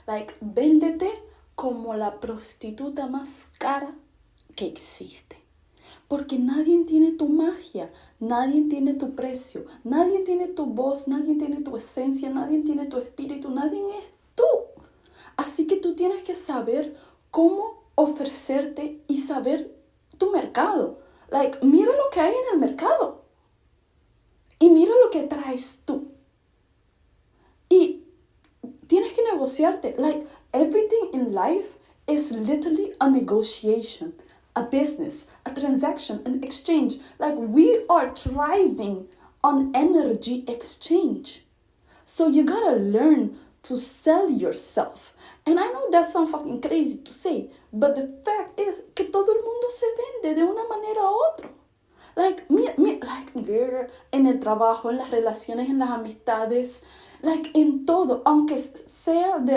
Like, véndete como la prostituta más cara que existe. Porque nadie tiene tu magia, nadie tiene tu precio, nadie tiene tu voz, nadie tiene tu esencia, nadie tiene tu espíritu, nadie es tú. Así que tú tienes que saber cómo ofrecerte y saber tu mercado. Like, mira lo que hay en el mercado y mira lo que traes tú. Y tienes que negociarte. Like, everything in life is literally a negotiation, a business, a transaction, an exchange. Like, we are thriving on energy exchange. So you gotta learn to sell yourself. And I know that sounds fucking crazy to say, but the fact is que todo el mundo se vende de una manera u otra. Like, girl, en el trabajo, en las relaciones, en las amistades, like, en todo, aunque sea de